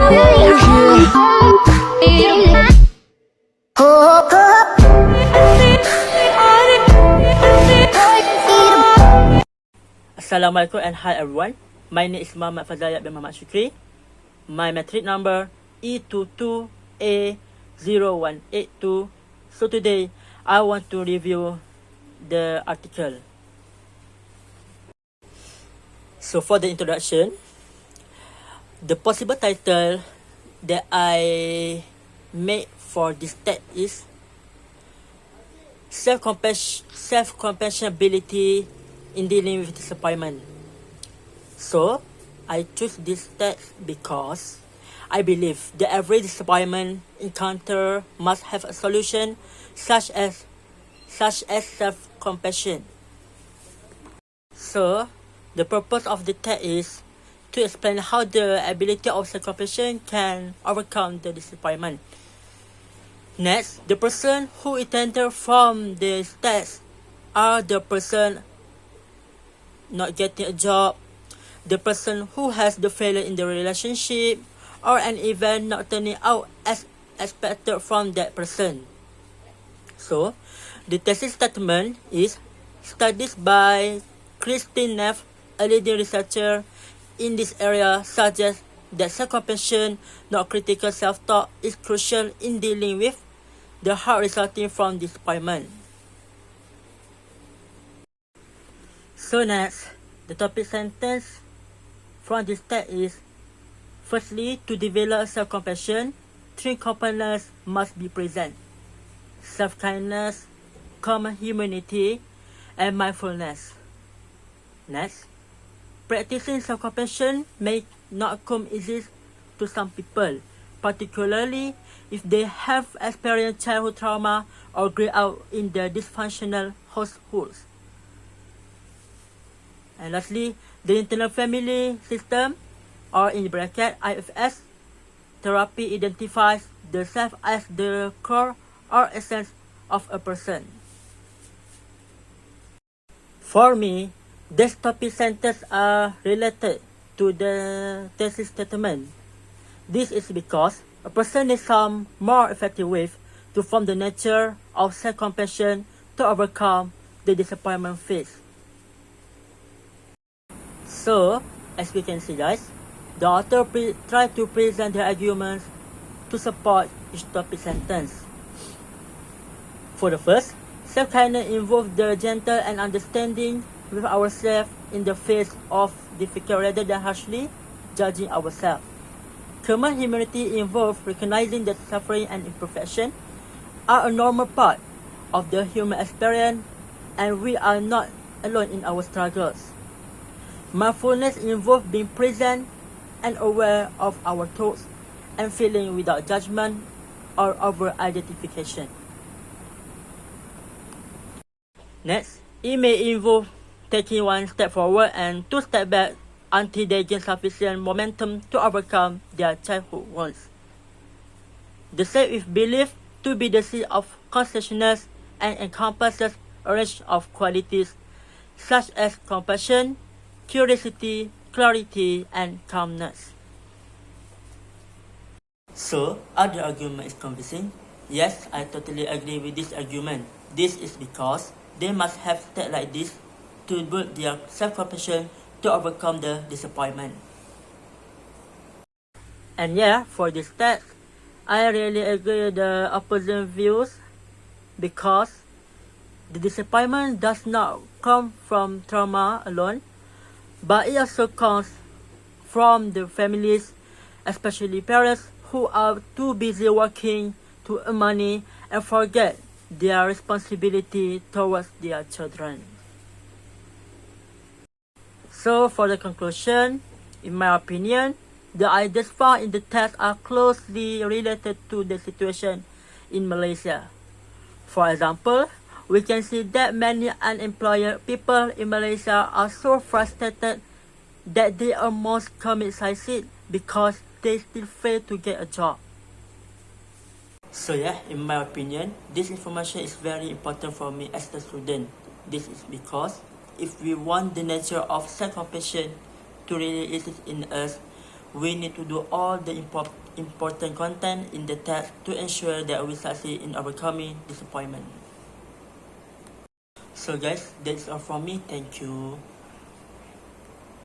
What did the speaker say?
Assalamualaikum and hi everyone. My name is Muhammad Fazayat bin Muhammad Shukri. My matric number E22A0182. So today I want to review the article. So for the introduction, the possible title that I made for this text is self-compassion ability in dealing with disappointment. So I choose this text because I believe that every disappointment encounter must have a solution such as self-compassion. So the purpose of the text is to explain how the ability of self-compassion can overcome the disappointment. Next, the person who intended from this text are the person not getting a job, the person who has the failure in the relationship, or an event not turning out as expected from that person. So, the thesis statement is studies by Christine Neff, a leading researcher in this area, suggests that self-compassion, not critical self-talk, is crucial in dealing with the hurt resulting from disappointment. So next, the topic sentence from this text is: firstly, to develop self-compassion, 3 components must be present: self-kindness, common humanity, and mindfulness. Next, practicing self-compassion may not come easy to some people, particularly if they have experienced childhood trauma or grew up in their dysfunctional households. And lastly, the internal family system, or in bracket IFS, therapy identifies the self as the core or essence of a person. For me, these topic sentences are related to the thesis statement. This is because a person needs some more effective ways to form the nature of self-compassion to overcome the disappointment phase. So, as we can see guys, the author tried to present their arguments to support each topic sentence. For the first, self-kindness involves the gentle and understanding with ourselves in the face of difficult rather than harshly judging ourselves. Common humanity involves recognizing that suffering and imperfection are a normal part of the human experience and we are not alone in our struggles. Mindfulness involves being present and aware of our thoughts and feelings without judgment or over-identification. Next, it may involve taking 1 step forward and 2 steps back until they gain sufficient momentum to overcome their childhood wounds. The self is believed to be the seed of consciousness and encompasses a range of qualities such as compassion, curiosity, clarity, and calmness. So, are the argument is convincing? Yes, I totally agree with this argument. This is because they must have steps like this to build their self-compassion to overcome the disappointment. And yeah, for this text, I really agree with the opposing views because the disappointment does not come from trauma alone, but it also comes from the families, especially parents who are too busy working to earn money and forget their responsibility towards their children. So for the conclusion, in my opinion, the ideas found in the text are closely related to the situation in Malaysia. For example, we can see that many unemployed people in Malaysia are so frustrated that they almost commit suicide because they still fail to get a job. So yeah, in my opinion, this information is very important for me as a student. This is because if we want the nature of self-compassion to really exist in us, we need to do all the important content in the test to ensure that we succeed in overcoming disappointment. So guys, that's all from me. Thank you.